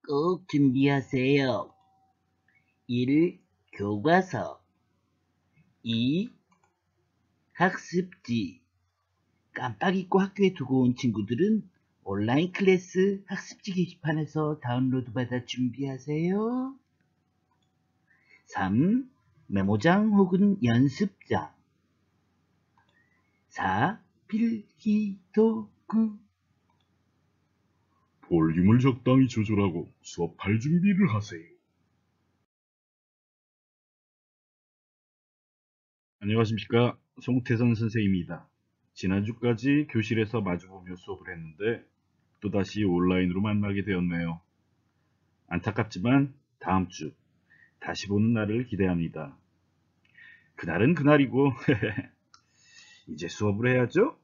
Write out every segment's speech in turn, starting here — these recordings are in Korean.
꼭 준비하세요. 1. 교과서 2. 학습지 깜빡 잊고 학교에 두고 온 친구들은 온라인 클래스 학습지 게시판에서 다운로드 받아 준비하세요. 3. 메모장 혹은 연습장 4. 필기도구 볼륨을 적당히 조절하고 수업할 준비를 하세요. 안녕하십니까, 송태선 선생입니다. 지난주까지 교실에서 마주보며 수업을 했는데 또다시 온라인으로 만나게 되었네요. 안타깝지만 다음 주 다시 보는 날을 기대합니다. 그날은 그날이고 이제 수업을 해야죠.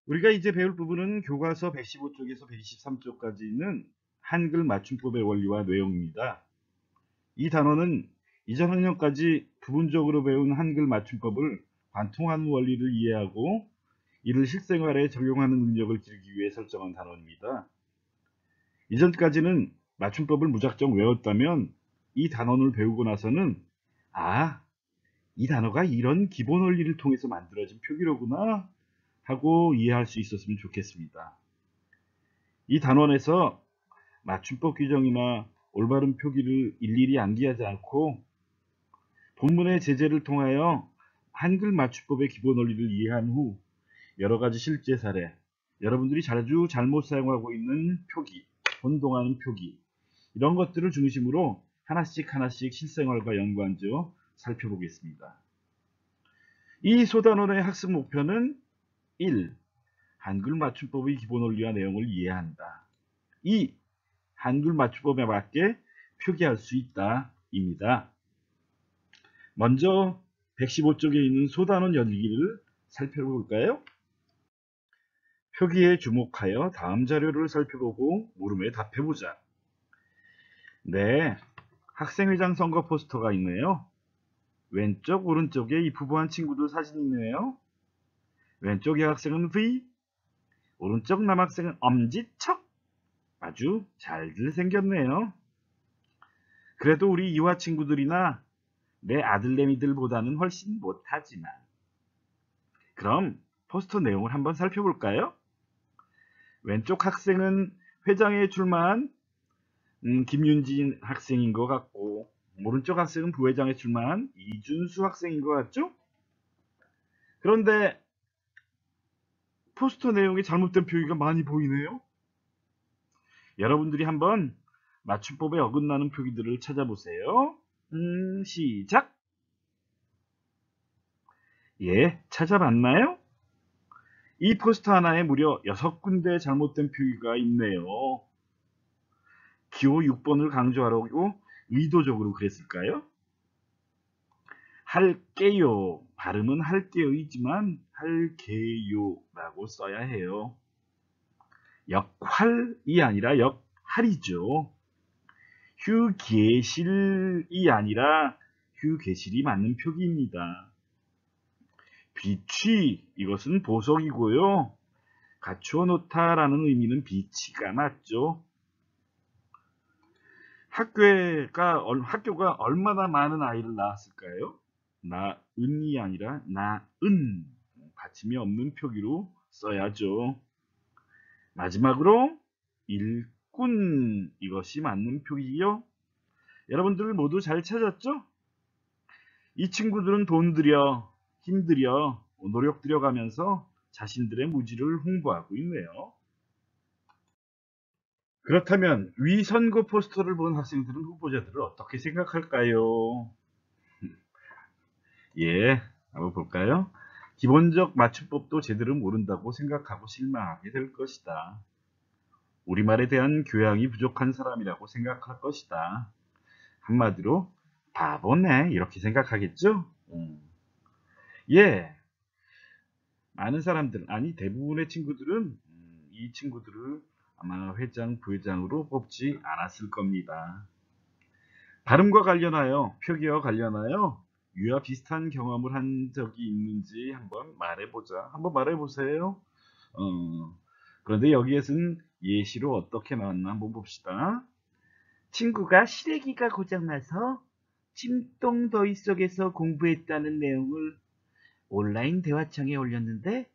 우리가 이제 배울 부분은 교과서 115쪽에서 123쪽까지 있는 한글 맞춤법의 원리와 내용입니다. 이 단어는 이전 학년까지 부분적으로 배운 한글 맞춤법을 관통하는 원리를 이해하고 이를 실생활에 적용하는 능력을 기르기 위해 설정한 단어입니다. 이전까지는 맞춤법을 무작정 외웠다면 이 단어를 배우고 나서는 이 단어가 이런 기본 원리를 통해서 만들어진 표기로구나 하고 이해할 수 있었으면 좋겠습니다. 이 단원에서 맞춤법 규정이나 올바른 표기를 일일이 암기하지 않고 본문의 제재를 통하여 한글 맞춤법의 기본 원리를 이해한 후 여러가지 실제 사례, 여러분들이 자주 잘못 사용하고 있는 표기, 혼동하는 표기, 이런 것들을 중심으로 하나씩 실생활과 연관지어 살펴보겠습니다. 이 소단원의 학습 목표는 1. 한글 맞춤법의 기본 원리와 내용을 이해한다. 2. 한글 맞춤법에 맞게 표기할 수 있다 입니다. 먼저 115쪽에 있는 소단원 열기를 살펴볼까요? 표기에 주목하여 다음 자료를 살펴보고 물음에 답해보자. 네, 학생회장 선거 포스터가 있네요. 왼쪽 오른쪽에 이 부부한 친구들 사진이 있네요. 왼쪽 여학생은 V, 오른쪽 남학생은 엄지척. 아주 잘들 생겼네요. 그래도 우리 이화 친구들이나 내 아들내미들보다는 훨씬 못하지만. 그럼 포스터 내용을 한번 살펴볼까요? 왼쪽 학생은 회장에 출마한 김윤진 학생인 것 같고, 오른쪽 학생은 부회장에 출마한 이준수 학생인 것 같죠? 그런데 포스터 내용에 잘못된 표기가 많이 보이네요. 여러분들이 한번 맞춤법에 어긋나는 표기들을 찾아보세요. 시작! 예, 찾아봤나요? 이 포스터 하나에 무려 6군데 잘못된 표기가 있네요. 기호 6번을 강조하려고 의도적으로 그랬을까요? 할게요. 발음은 할게요이지만 할게요라고 써야 해요. 역할이 아니라 역할이죠. 휴게실이 아니라 휴게실이 맞는 표기입니다. 비취, 이것은 보석이고요. 갖추어 놓다라는 의미는 비치가 맞죠. 학교가 얼마나 많은 아이를 낳았을까요? 나은이 아니라 나은, 받침이 없는 표기로 써야죠. 마지막으로 일꾼, 이것이 맞는 표기요. 여러분들 모두 잘 찾았죠? 이 친구들은 돈 들여, 힘 들여, 노력 들여가면서 자신들의 무지를 홍보하고 있네요. 그렇다면 위 선거 포스터를 본 학생들은 후보자들을 어떻게 생각할까요? 예, 한번 볼까요? 기본적 맞춤법도 제대로 모른다고 생각하고 실망하게 될 것이다. 우리말에 대한 교양이 부족한 사람이라고 생각할 것이다. 한마디로 바보네, 이렇게 생각하겠죠? 예, 많은 사람들, 아니 대부분의 친구들은 이 친구들을 아마 회장, 부회장으로 뽑지 않았을 겁니다. 발음과 관련하여, 표기와 관련하여 위와 비슷한 경험을 한 적이 있는지 한번 말해보자. 한번 말해보세요. 그런데 여기에서는 예시로 어떻게 나왔나 한번 봅시다. 친구가 시래기가 고장나서 찜통더위 속에서 공부했다는 내용을 온라인 대화창에 올렸는데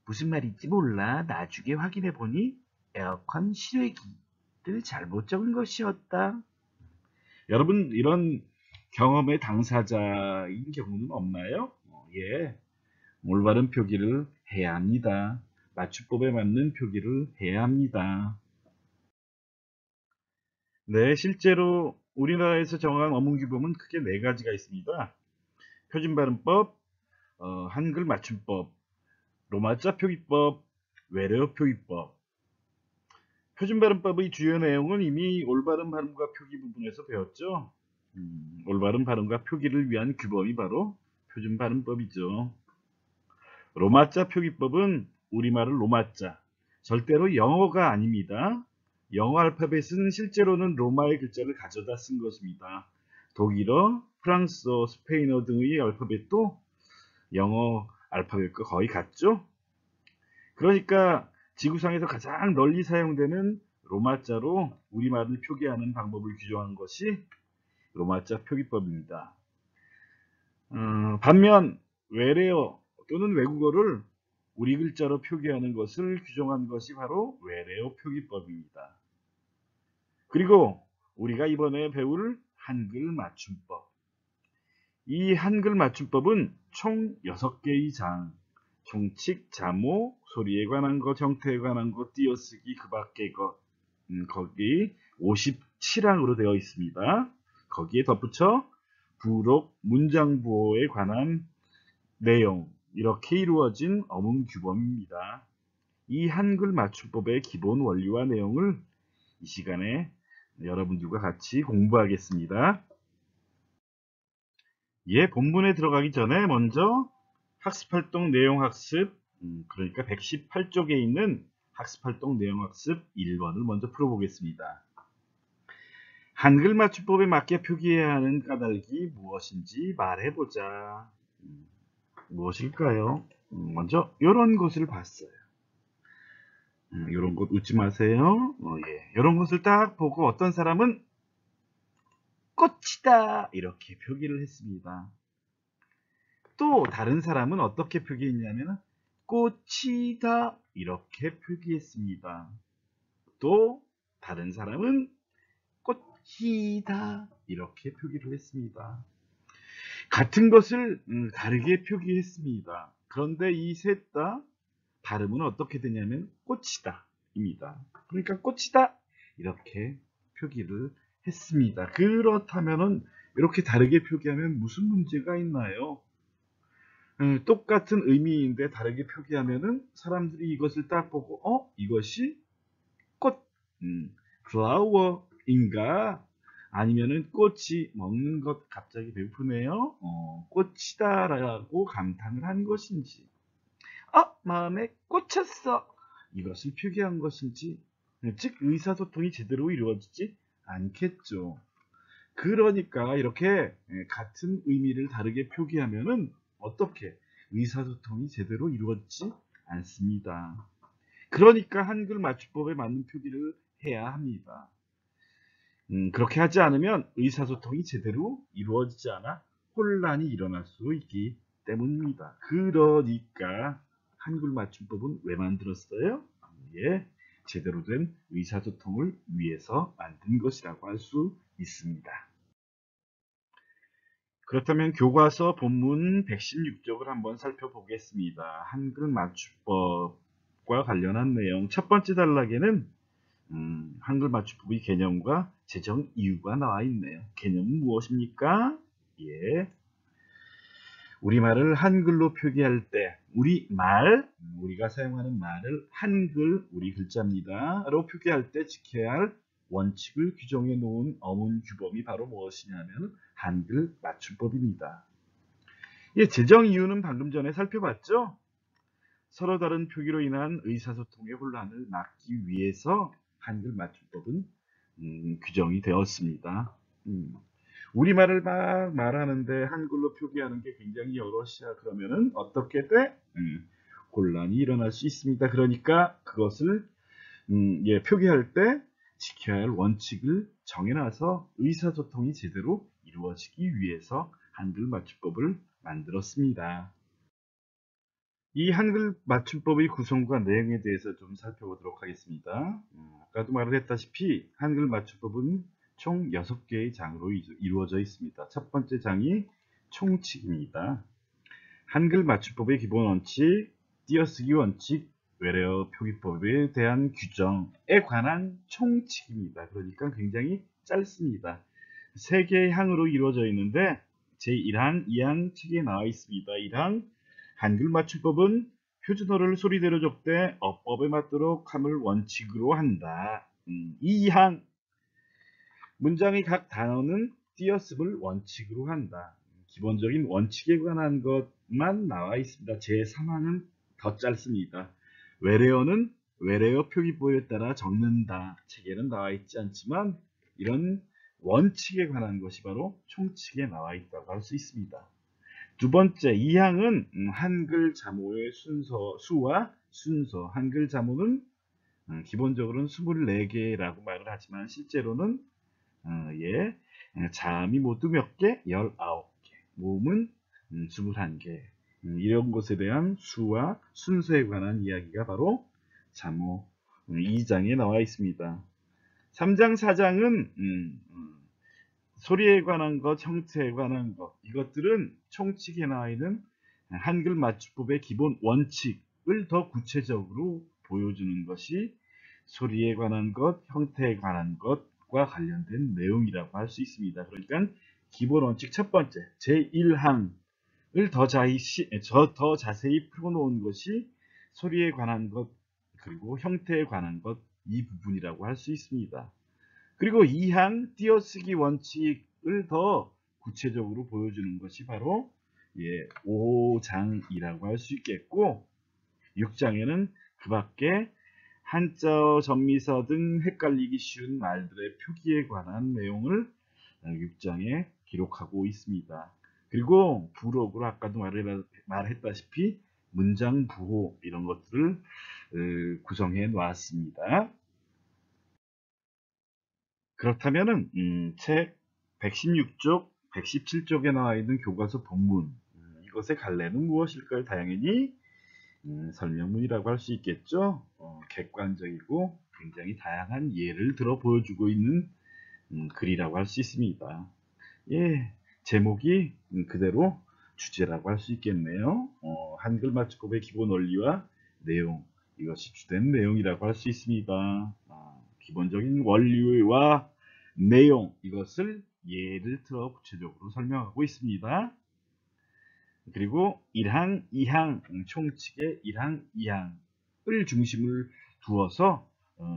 무슨 말인지 몰라 나중에 확인해 보니 에어컨 실외기를 잘못 적은 것이었다. 여러분 이런 경험의 당사자인 경우는 없나요? 예, 올바른 표기를 해야 합니다. 맞춤법에 맞는 표기를 해야 합니다. 네, 실제로 우리나라에서 정한 어문규범은 크게 4가지가 있습니다. 표준발음법, 한글 맞춤법, 로마자 표기법, 외래어 표기법. 표준발음법의 주요 내용은 이미 올바른 발음과 표기 부분에서 배웠죠. 올바른 발음과 표기를 위한 규범이 바로 표준발음법이죠. 로마자 표기법은 우리말을 로마자, 절대로 영어가 아닙니다. 영어 알파벳은 실제로는 로마의 글자를 가져다 쓴 것입니다. 독일어, 프랑스어, 스페인어 등의 알파벳도 영어 알파벳과 거의 같죠. 그러니까 지구상에서 가장 널리 사용되는 로마자로 우리말을 표기하는 방법을 규정한 것이 로마자 표기법입니다. 반면 외래어 또는 외국어를 우리 글자로 표기하는 것을 규정한 것이 바로 외래어 표기법입니다. 그리고 우리가 이번에 배울 한글 맞춤법. 이 한글 맞춤법은 총 6개의 장, 총칙, 자모, 소리에 관한 것, 형태에 관한 것, 띄어쓰기, 그 밖의 것, 거기 57항으로 되어 있습니다. 거기에 덧붙여 부록, 문장부호에 관한 내용, 이렇게 이루어진 어문규범입니다. 이 한글 맞춤법의 기본 원리와 내용을 이 시간에 여러분들과 같이 공부하겠습니다. 본문에 들어가기 전에 먼저 학습활동 내용학습, 그러니까 118쪽에 있는 학습활동 내용학습 1번을 먼저 풀어보겠습니다. 한글 맞춤법에 맞게 표기해야 하는 까닭이 무엇인지 말해보자. 무엇일까요? 먼저 이런 것을 봤어요. 이런 것 웃지 마세요. 이런 것을 딱 보고 어떤 사람은 꽃이다 이렇게 표기를 했습니다. 또 다른 사람은 어떻게 표기했냐면 꽃이다 이렇게 표기했습니다. 또 다른 사람은 꽃이다 이렇게 표기를 했습니다. 같은 것을 다르게 표기했습니다. 그런데 이 셋 다 발음은 어떻게 되냐면 꽃이다 입니다. 그러니까 꽃이다 이렇게 표기를 했습니다. 그렇다면은 이렇게 다르게 표기하면 무슨 문제가 있나요? 똑같은 의미인데 다르게 표기하면은 사람들이 이것을 딱 보고 이것이 꽃, flower인가? 아니면은 꽃이 먹는 것 갑자기 배고프네요. 꽃이다라고 감탄을 한 것인지, 마음에 꽂혔어. 이것을 표기한 것인지, 즉 의사소통이 제대로 이루어지지 않겠죠. 그러니까 이렇게 같은 의미를 다르게 표기하면은 어떻게 의사소통이 제대로 이루어지지 않습니다. 그러니까 한글 맞춤법에 맞는 표기를 해야 합니다. 그렇게 하지 않으면 의사소통이 제대로 이루어지지 않아 혼란이 일어날 수 있기 때문입니다. 그러니까 한글 맞춤법은 왜 만들었어요? 제대로 된 의사소통을 위해서 만든 것이라고 할 수 있습니다. 그렇다면 교과서 본문 116쪽을 한번 살펴보겠습니다. 한글 맞춤법과 관련한 내용. 첫 번째 단락에는 한글 맞춤법의 개념과 제정 이유가 나와 있네요. 개념은 무엇입니까? 우리말을 한글로 표기할 때 우리가 사용하는 말을 한글, 우리 글자입니다.로 표기할 때 지켜야 할 원칙을 규정해 놓은 어문 규범이 바로 무엇이냐면 한글 맞춤법입니다. 제정 이유는 방금 전에 살펴봤죠? 서로 다른 표기로 인한 의사소통의 혼란을 막기 위해서 한글 맞춤법은 규정이 되었습니다. 우리말을 막 말하는데 한글로 표기하는 게 굉장히 여럿이야. 그러면은 어떻게 돼? 혼란이 일어날 수 있습니다. 그러니까 그것을 표기할 때 지켜야 할 원칙을 정해놔서 의사소통이 제대로 이루어지기 위해서 한글 맞춤법을 만들었습니다. 이 한글 맞춤법의 구성과 내용에 대해서 좀 살펴보도록 하겠습니다. 아까도 말을 했다시피 한글 맞춤법은 총 6개의 장으로 이루어져 있습니다. 첫 번째 장이 총칙입니다. 한글 맞춤법의 기본 원칙, 띄어쓰기 원칙, 외래어 표기법에 대한 규정에 관한 총칙입니다. 그러니까 굉장히 짧습니다. 3개의 항으로 이루어져 있는데 제1항, 2항 책에 나와 있습니다. 1항, 한글 맞춤법은 표준어를 소리대로 적되 어법에 맞도록 함을 원칙으로 한다. 2항, 문장의 각 단어는 띄어쓰기를 원칙으로 한다. 기본적인 원칙에 관한 것만 나와 있습니다. 제3항은 더 짧습니다. 외래어는 외래어 표기법에 따라 적는다. 책에는 나와 있지 않지만 이런 원칙에 관한 것이 바로 총칙에 나와 있다고 할 수 있습니다. 두 번째, 2항은 한글 자모의 수와 순서. 한글 자모는 기본적으로는 24개라고 말을 하지만 실제로는 자음이 모두 몇 개? 19개. 모음은 21개. 이런 것에 대한 수와 순서에 관한 이야기가 바로 자모 2장에 나와 있습니다. 3장, 4장은 소리에 관한 것, 형태에 관한 것, 이것들은 총칙에 나와 있는 한글 맞춤법의 기본 원칙을 더 구체적으로 보여주는 것이 소리에 관한 것, 형태에 관한 것과 관련된 내용이라고 할 수 있습니다. 그러니까 기본 원칙 첫 번째, 제1항을 더 자세히 풀어놓은 것이 소리에 관한 것, 그리고 형태에 관한 것, 이 부분이라고 할 수 있습니다. 그리고 2항 띄어쓰기 원칙을 더 구체적으로 보여주는 것이 바로 5장이라고 할 수 있겠고, 6장에는 그 밖에 한자, 전미서 등 헷갈리기 쉬운 말들의 표기에 관한 내용을 6장에 기록하고 있습니다. 그리고 부록으로 아까도 말했다시피 문장 부호 이런 것들을 구성해 놓았습니다. 그렇다면은 책 116쪽, 117쪽에 나와 있는 교과서 본문, 이것의 갈래는 무엇일까요? 당연히 설명문이라고 할 수 있겠죠. 객관적이고 굉장히 다양한 예를 들어 보여주고 있는 글이라고 할 수 있습니다. 제목이 그대로 주제라고 할 수 있겠네요. 한글 맞춤법의 기본 원리와 내용, 이것이 주된 내용이라고 할 수 있습니다. 기본적인 원리와 내용, 이것을 예를 들어 구체적으로 설명하고 있습니다. 그리고 1항, 2항, 총칙의 1항, 2항을 중심을 두어서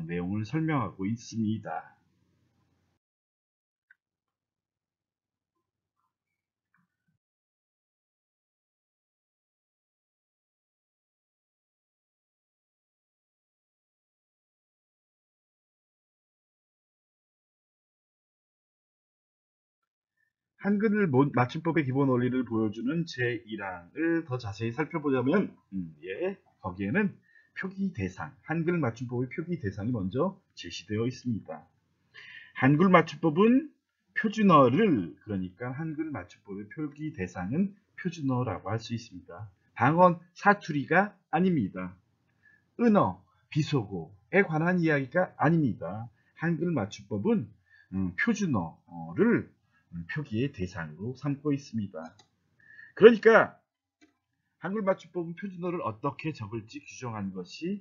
내용을 설명하고 있습니다. 한글 맞춤법의 기본 원리를 보여주는 제1항을 더 자세히 살펴보자면 거기에는 표기 대상, 한글 맞춤법의 표기 대상이 먼저 제시되어 있습니다. 한글 맞춤법은 표준어를, 그러니까 한글 맞춤법의 표기 대상은 표준어라고 할 수 있습니다. 방언, 사투리가 아닙니다. 은어, 비속어에 관한 이야기가 아닙니다. 한글 맞춤법은 표준어를 표기의 대상으로 삼고 있습니다. 그러니까 한글 맞춤법은 표준어를 어떻게 적을지 규정한 것이라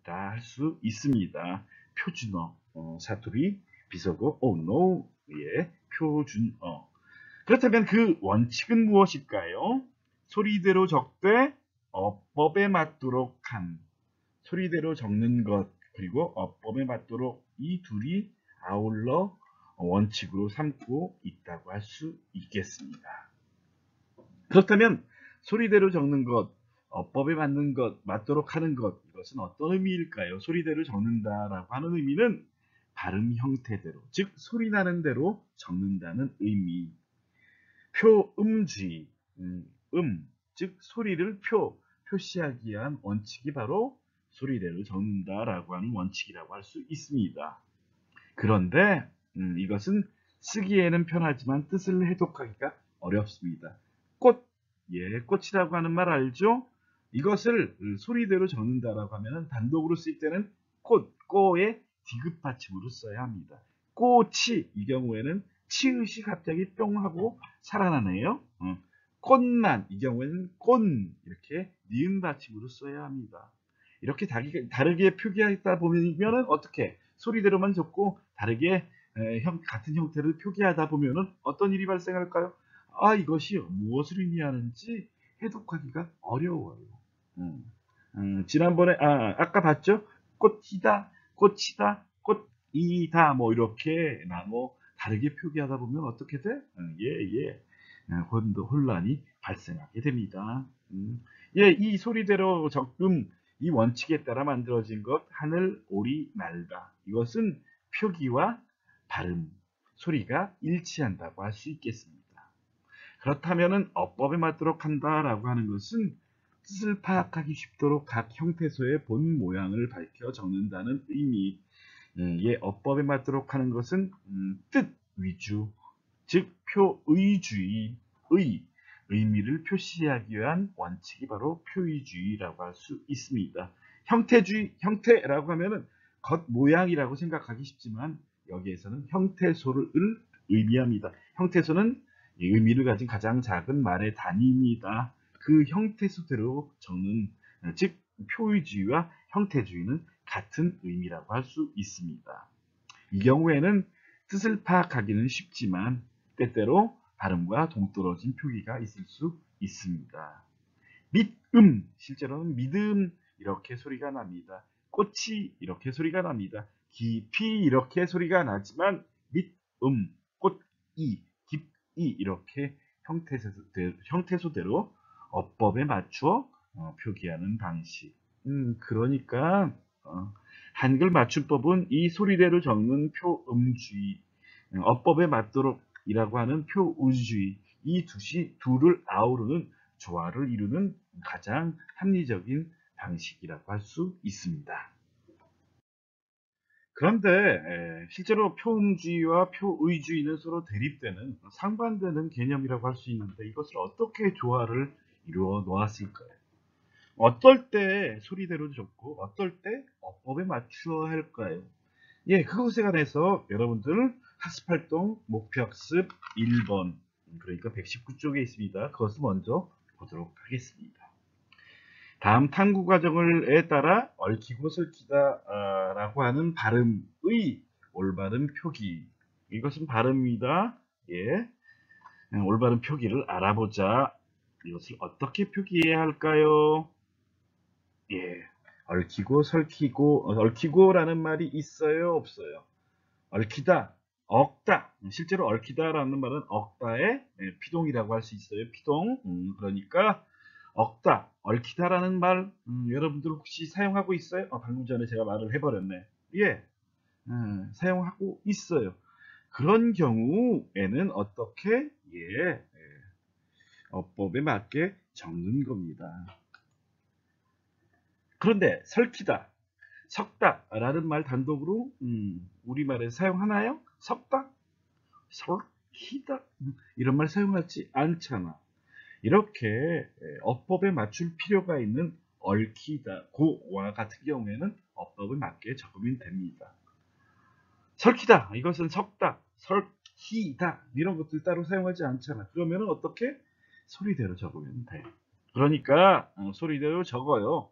할 수 있습니다. 표준어, 사투리, 비속어, 언어의 표준어. 그렇다면 그 원칙은 무엇일까요? 소리대로 적되 어법에 맞도록 한, 소리대로 적는 것, 그리고 어법에 맞도록 이 둘이 아울러 원칙으로 삼고 있다고 할 수 있겠습니다. 그렇다면 소리대로 적는 것, 어법에 맞는 것, 맞도록 하는 것, 이것은 어떤 의미일까요? 소리대로 적는다라고 하는 의미는 발음 형태대로, 즉 소리 나는 대로 적는다는 의미. 표음주의, 즉 소리를 표시하기 위한 원칙이 바로 소리대로 적는다라고 하는 원칙이라고 할 수 있습니다. 그런데 이것은 쓰기에는 편하지만 뜻을 해독하기가 어렵습니다. 꽃, 꽃이라고 하는 말 알죠? 이것을 소리대로 적는다라고 하면 단독으로 쓸 때는 꽃의 디귿 받침으로 써야 합니다. 꽃이 이 경우에는 치읓이 갑자기 뿅 하고 살아나네요. 꽃만 이 경우에는 꼰 이렇게 니은 받침으로 써야 합니다. 이렇게 다르게 표기하다 보면 어떻게 소리대로만 적고 다르게 같은 형태를 표기하다 보면 어떤 일이 발생할까요? 이것이 무엇을 의미하는지 해독하기가 어려워요. 지난번에 아까 봤죠? 꽃이다, 꽃이다, 꽃이다 뭐 이렇게 나눠 다르게 표기하다 보면 어떻게 돼? 혼란이 발생하게 됩니다. 이 소리대로 적음 이 원칙에 따라 만들어진 것 하늘, 오리, 날다. 이것은 표기와 발음, 소리가 일치한다고 할 수 있겠습니다. 그렇다면 어법에 맞도록 한다라고 하는 것은 뜻을 파악하기 쉽도록 각 형태소의 본 모양을 밝혀 적는다는 의미. 어법에 맞도록 하는 것은 뜻 위주, 즉 표의주의, 의미를 표시하기 위한 원칙이 바로 표의주의라고 할 수 있습니다. 형태라고 하면은 겉 모양이라고 생각하기 쉽지만 여기에서는 형태소를 의미합니다. 형태소는 의미를 가진 가장 작은 말의 단위입니다. 그 형태소대로 적는, 즉 표의주의와 형태주의는 같은 의미라고 할 수 있습니다. 이 경우에는 뜻을 파악하기는 쉽지만 때때로 발음과 동떨어진 표기가 있을 수 있습니다. 실제로는 믿음 이렇게 소리가 납니다. 꽃이 이렇게 소리가 납니다. 깊이 이렇게 소리가 나지만 꽃이, 깊이 이렇게 형태소대로 어법에 맞추어 표기하는 방식. 그러니까 한글 맞춤법은 이 소리대로 적는 표음주의, 어법에 맞도록 이라고 하는 표의주의, 이 둘을 아우르는 조화를 이루는 가장 합리적인 방식이라고 할 수 있습니다. 그런데 실제로 표음주의와 표의주의는 서로 대립되는 상반되는 개념이라고 할 수 있는데 이것을 어떻게 조화를 이루어 놓았을까요? 어떨 때 소리대로 적고 어떨 때 어법에 맞추어야 할까요? 그것에 관해서 여러분들 학습활동 목표학습 1번 그러니까 119쪽에 있습니다. 그것을 먼저 보도록 하겠습니다. 다음 탐구 과정에 따라 얽히고 설키다 라고 하는 발음의 올바른 표기, 이것은 발음입니다. 올바른 표기를 알아보자. 이것을 어떻게 표기해야 할까요? 얽히고 설키고, 얽히고라는 말이 있어요, 없어요? 얽히다, 얽다. 실제로 얽히다라는 말은 얽다의 피동이라고 할 수 있어요. 피동. 그러니까 얽다, 얽히다라는 말 여러분들 혹시 사용하고 있어요? 방금 전에 제가 말을 해버렸네. 사용하고 있어요. 그런 경우에는 어떻게 어법에 맞게 적는 겁니다. 그런데 설키다, 석다라는 말 단독으로 우리말에 사용하나요? 석다, 설키다 이런 말 사용하지 않잖아. 이렇게 어법에 맞출 필요가 있는 얽히다, 고와 같은 경우에는 어법에 맞게 적으면 됩니다. 설키다, 이것은 석다, 설키다 이런 것들 따로 사용하지 않잖아. 그러면 어떻게? 소리대로 적으면 돼. 그러니까 소리대로 적어요.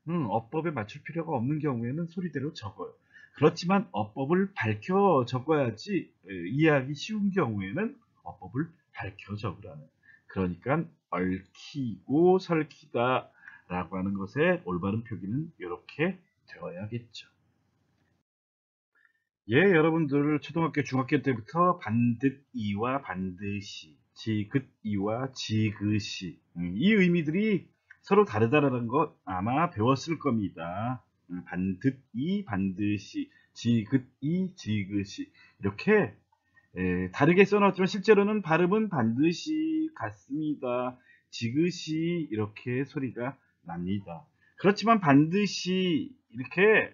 어법에 맞출 필요가 없는 경우에는 소리대로 적어요. 그렇지만 어법을 밝혀 적어야지 이해하기 쉬운 경우에는 어법을 밝혀 적으라는. 그러니까 얽히고 설키다 라고 하는 것의 올바른 표기는 이렇게 되어야겠죠. 여러분들 초등학교 중학교 때부터 반드이와 반드시, 지긋이와 지그시 이 의미들이 서로 다르다는 것 아마 배웠을 겁니다. 반드이, 반드시, 지긋이, 지그시 이렇게 다르게 써놨지만 실제로는 발음은 반드시 같습니다. 지그시 이렇게 소리가 납니다. 그렇지만 반드시 이렇게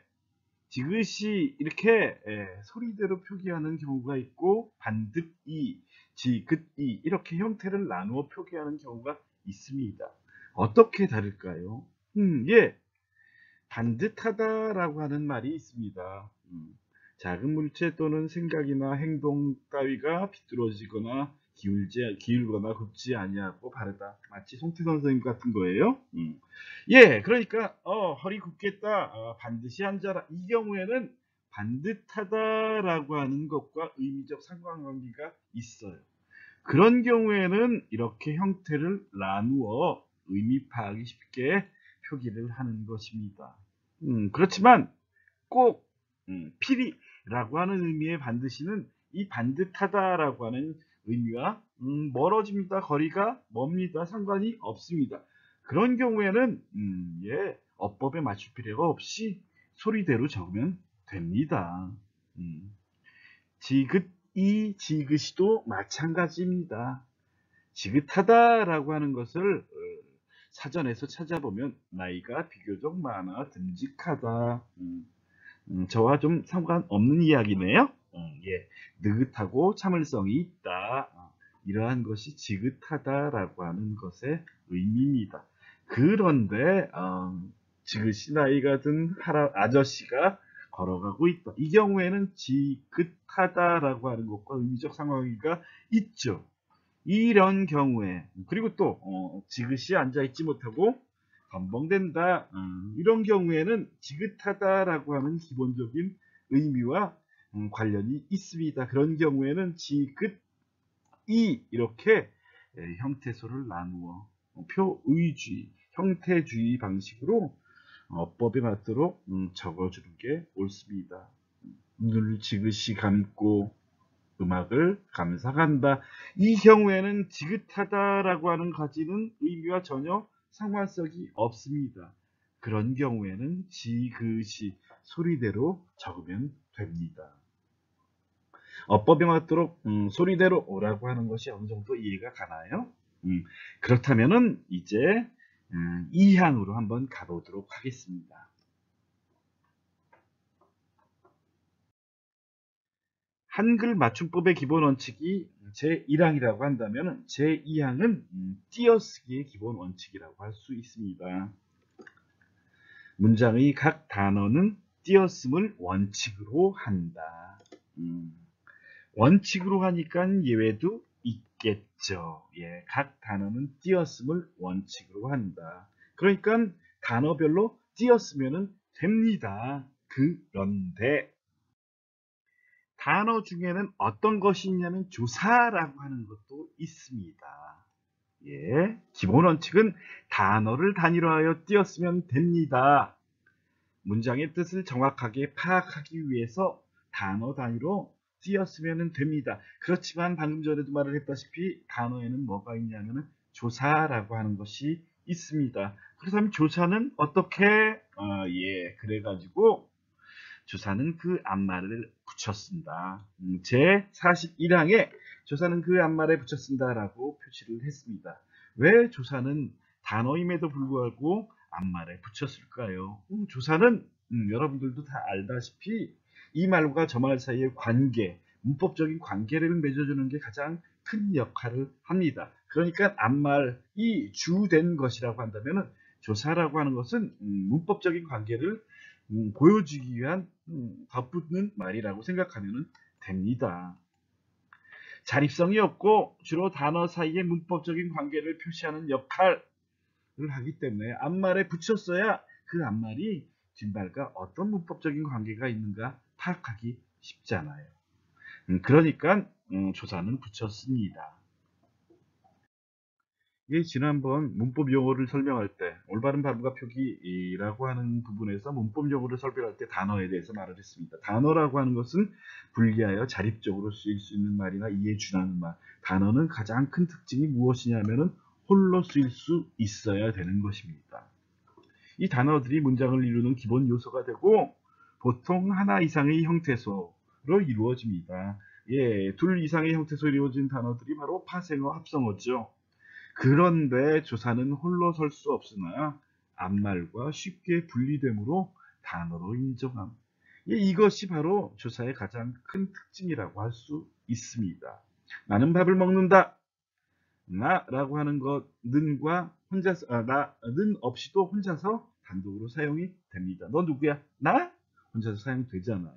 지그시 이렇게 소리대로 표기하는 경우가 있고 반듯이, 지긋이 이렇게 형태를 나누어 표기하는 경우가 있습니다. 어떻게 다를까요? 예, 반듯하다라고 하는 말이 있습니다. 작은 물체 또는 생각이나 행동 따위가 비뚤어지거나 기울거나 굽지 아니하고 바르다. 마치 송태선 선생님 같은 거예요. 예, 그러니까 허리 굽겠다, 반드시 앉아라. 이 경우에는 반듯하다라고 하는 것과 의미적 상관관계가 있어요. 그런 경우에는 이렇게 형태를 나누어 의미 파악이 쉽게 표기를 하는 것입니다. 그렇지만 꼭 필히라고 하는 의미의 반드시는 이 반듯하다라고 하는 의미와 멀어집니다. 거리가 멉니다. 상관이 없습니다. 그런 경우에는 예, 어법에 맞출 필요가 없이 소리대로 적으면 됩니다. 지긋이, 지긋이도 마찬가지입니다. 지긋하다라고 하는 것을 사전에서 찾아보면 나이가 비교적 많아 듬직하다. 저와 좀 상관없는 이야기네요. 예, 느긋하고 참을성이 있다. 이러한 것이 지긋하다라고 하는 것의 의미입니다. 그런데 지긋이 나이가 든 아저씨가 걸어가고 있다. 이 경우에는 지긋하다라고 하는 것과 의미적 상황이가 있죠. 이런 경우에, 그리고 또 지그시 앉아있지 못하고 덤벙댄다, 이런 경우에는 지긋하다라고 하는 기본적인 의미와 관련이 있습니다. 그런 경우에는 지긋이 이렇게 형태소를 나누어 표의주의, 형태주의 방식으로 어법에 맞도록 적어주는 게 옳습니다. 눈을 지그시 감고 음악을 감상한다. 이 경우에는 지긋하다라고 하는 가지는 의미와 전혀 상관성이 없습니다. 그런 경우에는 지그시 소리대로 적으면 됩니다. 어법에 맞도록 소리대로 오라고 하는 것이 어느 정도 이해가 가나요? 그렇다면은 이제 2항으로 한번 가보도록 하겠습니다. 한글 맞춤법의 기본 원칙이 제1항이라고 한다면 제2항은 띄어쓰기의 기본 원칙이라고 할 수 있습니다. 문장의 각 단어는 띄어쓰기를 원칙으로 한다. 원칙으로 하니까 예외도 있겠죠. 예, 각 단어는 띄어쓰기를 원칙으로 한다. 그러니까 단어별로 띄어쓰면 됩니다. 그런데 단어 중에는 어떤 것이 있냐면 조사라고 하는 것도 있습니다. 예, 기본 원칙은 단어를 단위로하여 띄었으면 됩니다. 문장의 뜻을 정확하게 파악하기 위해서 단어 단위로 띄었으면 됩니다. 그렇지만 방금 전에도 말을 했다시피 단어에는 뭐가 있냐면 조사라고 하는 것이 있습니다. 그렇다면 조사는 어떻게 예, 그래가지고 조사는 그 앞말을 붙여 쓴다. 제41항에 조사는 그 앞말에 붙여 쓴다라고 표시를 했습니다. 왜 조사는 단어임에도 불구하고 앞말에 붙였을까요? 조사는 여러분들도 다 알다시피 이 말과 저 말 사이의 관계, 문법적인 관계를 맺어주는 게 가장 큰 역할을 합니다. 그러니까 앞말이 주된 것이라고 한다면 조사라고 하는 것은 문법적인 관계를 보여주기 위한 덧붙는 말이라고 생각하면 됩니다. 자립성이 없고 주로 단어 사이의 문법적인 관계를 표시하는 역할을 하기 때문에 앞말에 붙였어야 그 앞말이 뒷말과 어떤 문법적인 관계가 있는가 파악하기 쉽잖아요. 그러니까 조사는 붙였습니다. 지난번 문법 용어를 설명할 때 올바른 발음과 표기라고 하는 부분에서 문법 용어를 설명할 때 단어에 대해서 말을 했습니다. 단어라고 하는 것은 불리하여 자립적으로 쓰일 수 있는 말이나 이에 준하는 말. 단어는 가장 큰 특징이 무엇이냐면은 홀로 쓰일 수 있어야 되는 것입니다. 이 단어들이 문장을 이루는 기본 요소가 되고 보통 하나 이상의 형태소로 이루어집니다. 예, 둘 이상의 형태소로 이루어진 단어들이 바로 파생어, 합성어죠. 그런데 조사는 홀로 설 수 없으나 앞말과 쉽게 분리되므로 단어로 인정함. 예, 이것이 바로 조사의 가장 큰 특징이라고 할 수 있습니다. 나는 밥을 먹는다. 나라고 하는 것, 는과 혼자서, 는 없이도 혼자서 단독으로 사용이 됩니다. 너 누구야? 나? 혼자서 사용되잖아요.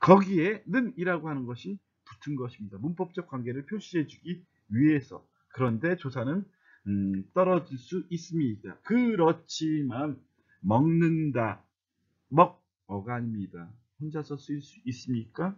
거기에 는이라고 하는 것이 붙은 것입니다. 문법적 관계를 표시해주기 위해서. 그런데 조사는 떨어질 수 있습니다. 그렇지만 먹는다, 먹어가 아닙니다. 혼자서 쓸 수 있습니까?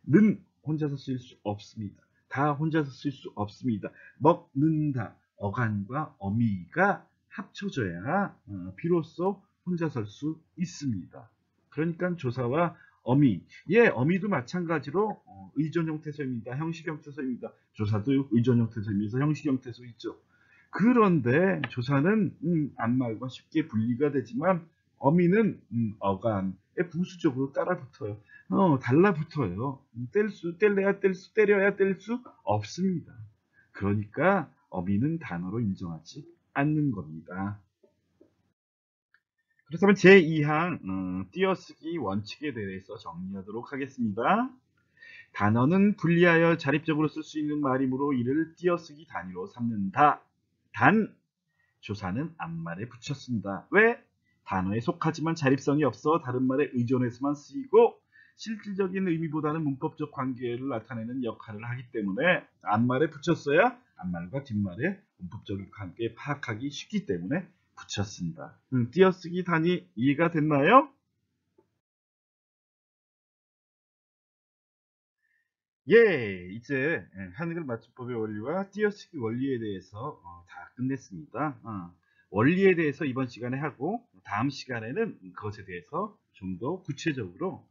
는 혼자서 쓸 수 없습니다. 다 혼자서 쓸 수 없습니다. 먹는다, 어간과 어미가 합쳐져야 비로소 혼자 설 수 있습니다. 그러니까 조사와 어미, 예, 어미도 마찬가지로 의존 형태소입니다. 형식 형태소입니다. 조사도 의존 형태소이면서 형식 형태소 있죠. 그런데 조사는 앞말과 쉽게 분리가 되지만 어미는 어간에 부수적으로 따라붙어요. 달라붙어요. 때려야 뗄 수 없습니다. 그러니까 어미는 단어로 인정하지 않는 겁니다. 그렇다면 제2항 띄어쓰기 원칙에 대해서 정리하도록 하겠습니다. 단어는 분리하여 자립적으로 쓸 수 있는 말이므로 이를 띄어쓰기 단위로 삼는다. 단, 조사는 앞말에 붙였습니다. 왜? 단어에 속하지만 자립성이 없어 다른 말에 의존해서만 쓰이고 실질적인 의미보다는 문법적 관계를 나타내는 역할을 하기 때문에 앞말에 붙였어야 앞말과 뒷말의 문법적인 관계 파악하기 쉽기 때문에 붙였습니다. 띄어쓰기 단위 이해가 됐나요? 예, 이제 한글 맞춤법의 원리와 띄어쓰기 원리에 대해서 다 끝냈습니다. 원리에 대해서 이번 시간에 하고 다음 시간에는 그것에 대해서 좀 더 구체적으로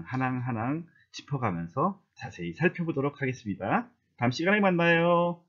하나하나 짚어가면서 자세히 살펴보도록 하겠습니다. 다음 시간에 만나요.